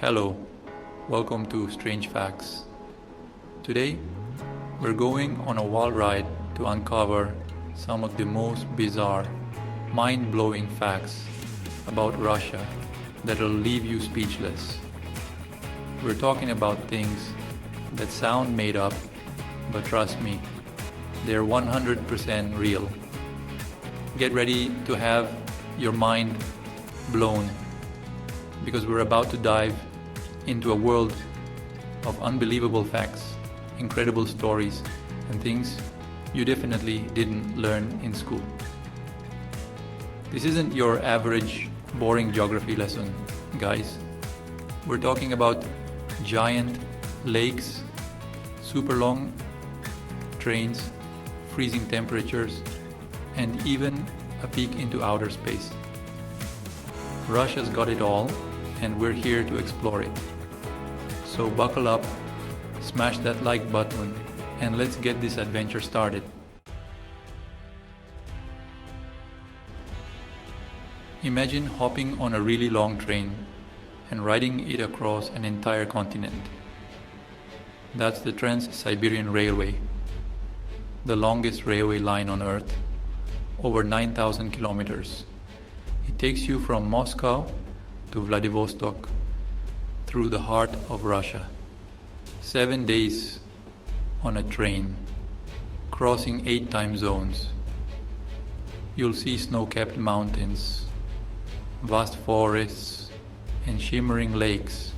Hello, welcome to Strange Facts. Today, we're going on a wild ride to uncover some of the most bizarre, mind-blowing facts about Russia that'll leave you speechless. We're talking about things that sound made up, but trust me, they're 100% real. Get ready to have your mind blown because we're about to dive into a world of unbelievable facts, incredible stories, and things you definitely didn't learn in school. This isn't your average boring geography lesson, guys. We're talking about giant lakes, super long trains, freezing temperatures, and even a peek into outer space. Russia's got it all, and we're here to explore it. So buckle up, smash that like button, and let's get this adventure started. Imagine hopping on a really long train and riding it across an entire continent. That's the Trans-Siberian Railway, the longest railway line on Earth, over 9,000 kilometers. It takes you from Moscow to Vladivostok through the heart of Russia. 7 days on a train, crossing 8 time zones. You'll see snow-capped mountains, vast forests, and shimmering lakes.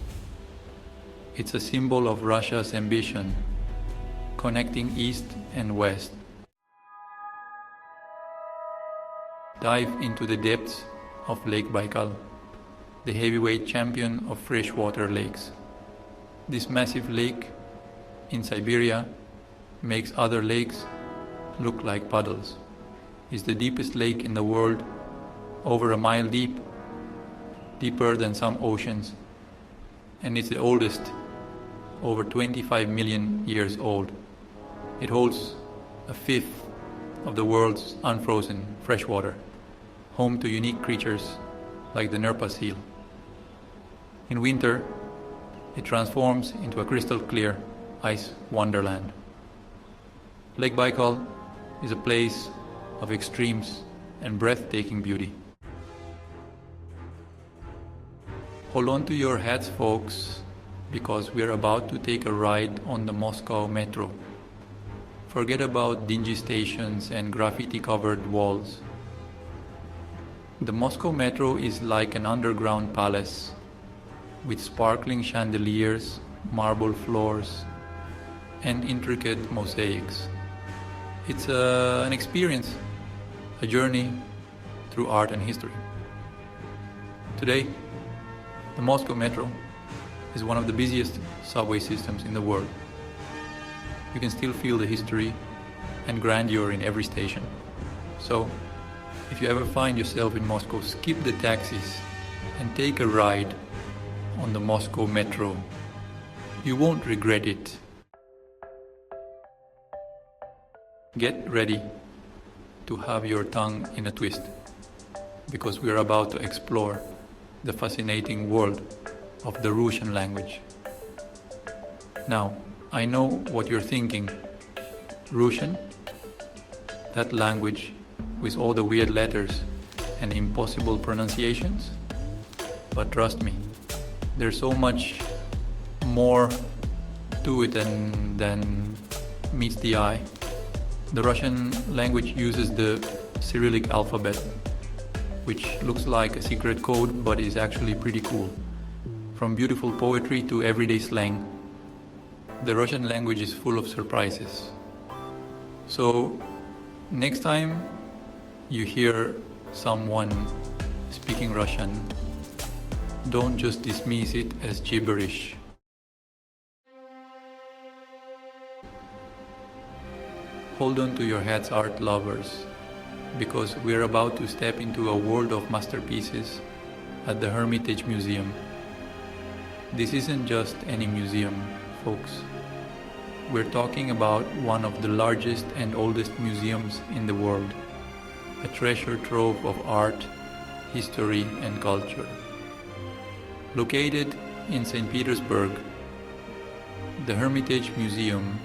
It's a symbol of Russia's ambition, connecting east and west. Dive into the depths of Lake Baikal, the heavyweight champion of freshwater lakes. This massive lake in Siberia makes other lakes look like puddles. It's the deepest lake in the world, over a mile deep, deeper than some oceans, and it's the oldest, over 25 million years old. It holds a fifth of the world's unfrozen freshwater, home to unique creatures like the Nerpa seal. In winter, it transforms into a crystal clear ice wonderland. Lake Baikal is a place of extremes and breathtaking beauty. Hold on to your hats, folks, because we're about to take a ride on the Moscow metro. Forget about dingy stations and graffiti-covered walls. The Moscow metro is like an underground palace with sparkling chandeliers, marble floors, and intricate mosaics. It's an experience, a journey through art and history. Today, the Moscow metro is one of the busiest subway systems in the world. You can still feel the history and grandeur in every station. So, if you ever find yourself in Moscow, skip the taxis and take a ride on the Moscow metro. You won't regret it. Get ready to have your tongue in a twist, because we are about to explore the fascinating world of the Russian language. Now, I know what you're thinking. Russian? That language with all the weird letters and impossible pronunciations? But trust me, there's so much more to it than meets the eye. The Russian language uses the Cyrillic alphabet, which looks like a secret code but is actually pretty cool. From beautiful poetry to everyday slang, the Russian language is full of surprises. So, next time you hear someone speaking Russian, don't just dismiss it as gibberish. Hold on to your hats, art lovers, because we're about to step into a world of masterpieces at the Hermitage Museum. This isn't just any museum, folks. We're talking about one of the largest and oldest museums in the world, a treasure trove of art, history, and culture. Located In St. Petersburg, the Hermitage Museum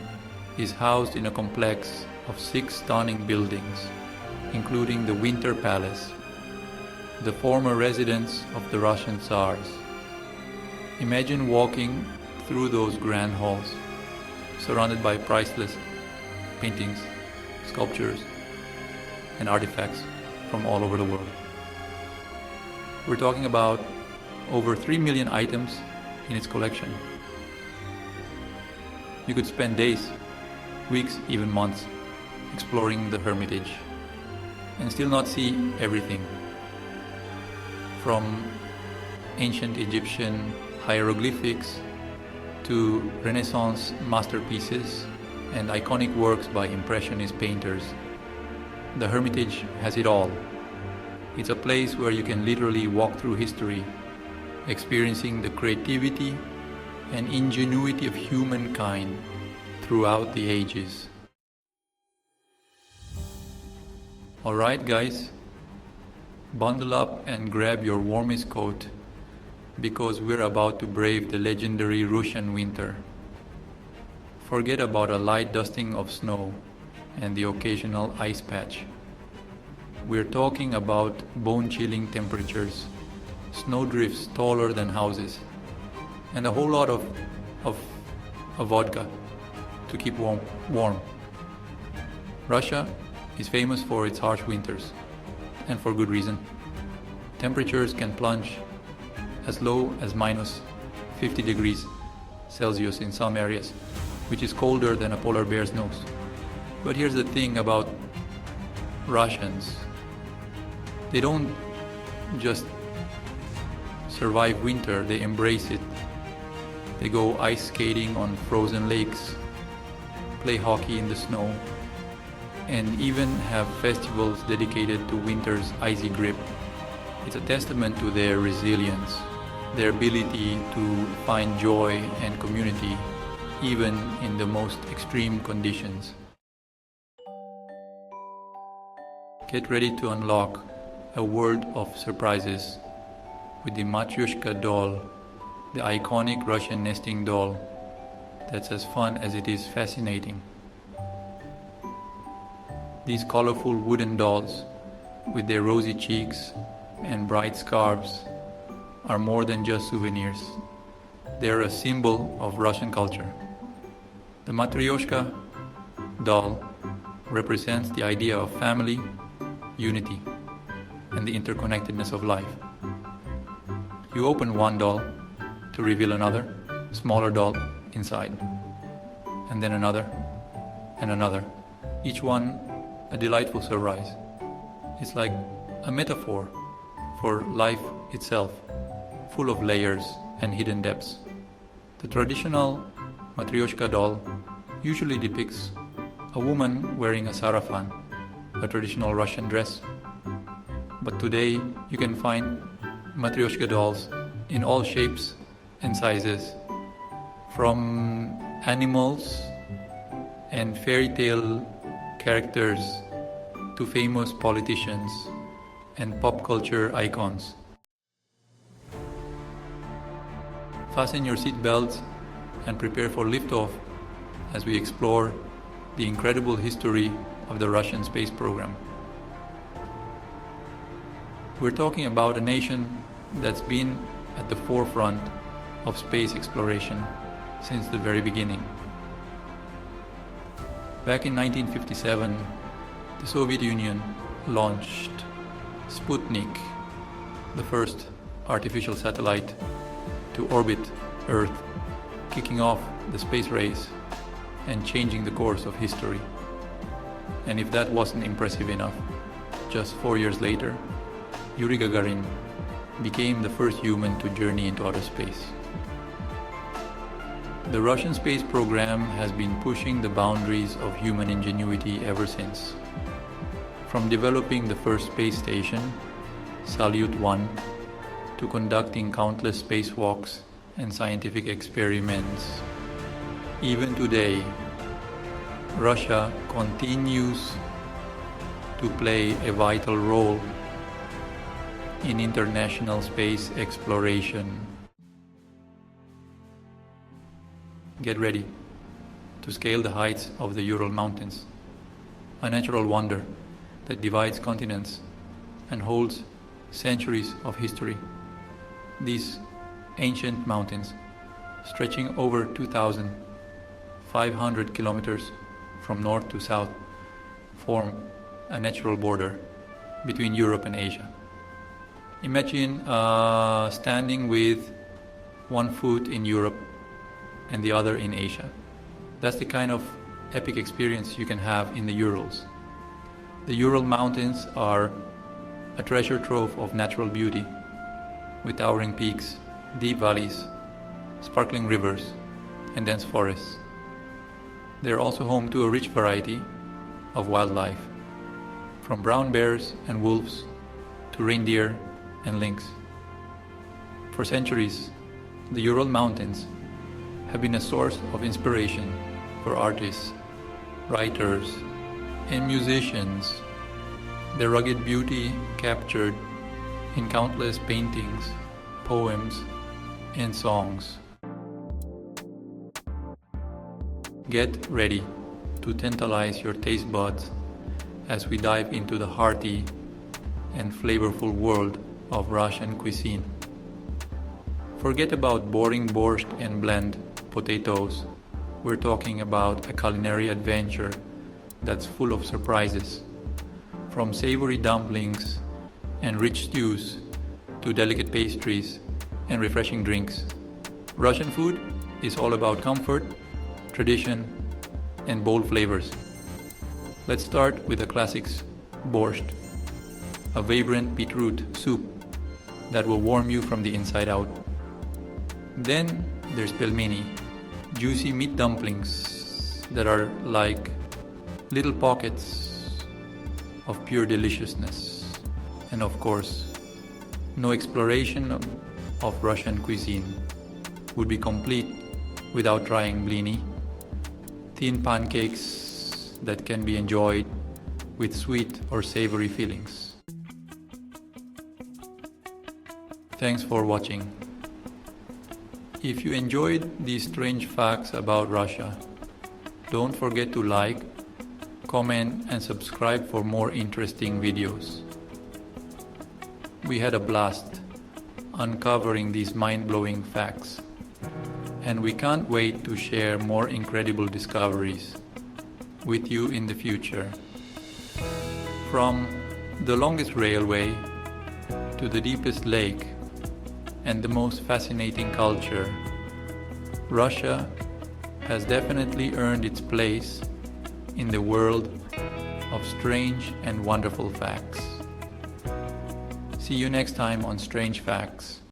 is housed in a complex of 6 stunning buildings, including the Winter Palace, the former residence of the Russian Tsars. Imagine walking through those grand halls, surrounded by priceless paintings, sculptures, and artifacts from all over the world. We're talking about over 3 million items in its collection. You could spend days, weeks, even months exploring the Hermitage and still not see everything. From ancient Egyptian hieroglyphics to Renaissance masterpieces and iconic works by Impressionist painters, the Hermitage has it all. It's a place where you can literally walk through history, experiencing the creativity and ingenuity of humankind throughout the ages. Alright guys, bundle up and grab your warmest coat because we're about to brave the legendary Russian winter. Forget about a light dusting of snow and the occasional ice patch. We're talking about bone-chilling temperatures, snowdrifts taller than houses, and a whole lot of vodka to keep warm. Russia is famous for its harsh winters, and for good reason. Temperatures can plunge as low as minus 50 degrees Celsius in some areas, which is colder than a polar bear's nose. But here's the thing about Russians. They don't just survive winter, they embrace it. They go ice skating on frozen lakes, play hockey in the snow, and even have festivals dedicated to winter's icy grip. It's a testament to their resilience, their ability to find joy and community even in the most extreme conditions. Get ready to unlock a world of surprises with the Matryoshka doll, the iconic Russian nesting doll that's as fun as it is fascinating. These colorful wooden dolls with their rosy cheeks and bright scarves are more than just souvenirs. They're a symbol of Russian culture. The Matryoshka doll represents the idea of family, unity, and the interconnectedness of life. You open one doll to reveal another, smaller doll inside, and then another, and another, each one a delightful surprise. It's like a metaphor for life itself, full of layers and hidden depths. The traditional Matryoshka doll usually depicts a woman wearing a sarafan, a traditional Russian dress. But today you can find Matryoshka dolls in all shapes and sizes, from animals and fairy tale characters to famous politicians and pop culture icons. Fasten your seatbelts and prepare for liftoff as we explore the incredible history of the Russian space program. We're talking about a nation that's been at the forefront of space exploration since the very beginning. Back in 1957, the Soviet Union launched Sputnik, the first artificial satellite to orbit Earth, kicking off the space race and changing the course of history. And if that wasn't impressive enough, just 4 years later, Yuri Gagarin became the first human to journey into outer space. The Russian space program has been pushing the boundaries of human ingenuity ever since. From developing the first space station, Salyut 1, to conducting countless spacewalks and scientific experiments. Even today, Russia continues to play a vital role in international space exploration. Get ready to scale the heights of the Ural Mountains, a natural wonder that divides continents and holds centuries of history. These ancient mountains, stretching over 2,500 kilometers from north to south, form a natural border between Europe and Asia. Imagine standing with one foot in Europe and the other in Asia. That's the kind of epic experience you can have in the Urals. The Ural Mountains are a treasure trove of natural beauty, with towering peaks, deep valleys, sparkling rivers, and dense forests. They are also home to a rich variety of wildlife, from brown bears and wolves to reindeer and lynx. For centuries, the Ural Mountains have been a source of inspiration for artists, writers, and musicians. Their rugged beauty captured in countless paintings, poems, and songs. Get ready to tantalize your taste buds as we dive into the hearty and flavorful world of Russian cuisine. Forget about boring borscht and bland potatoes. We're talking about a culinary adventure that's full of surprises. From savory dumplings and rich stews to delicate pastries and refreshing drinks, Russian food is all about comfort, tradition, and bold flavors. Let's start with the classics: borscht, a vibrant beetroot soup that will warm you from the inside out. Then there's pelmeni, juicy meat dumplings that are like little pockets of pure deliciousness. And of course, no exploration of Russian cuisine would be complete without trying blini, thin pancakes that can be enjoyed with sweet or savory fillings. Thanks for watching. If you enjoyed these strange facts about Russia, don't forget to like, comment, and subscribe for more interesting videos. We had a blast uncovering these mind-blowing facts, and we can't wait to share more incredible discoveries with you in the future. From the longest railway to the deepest lake and the most fascinating culture, Russia has definitely earned its place in the world of strange and wonderful facts. See you next time on Strange Facts.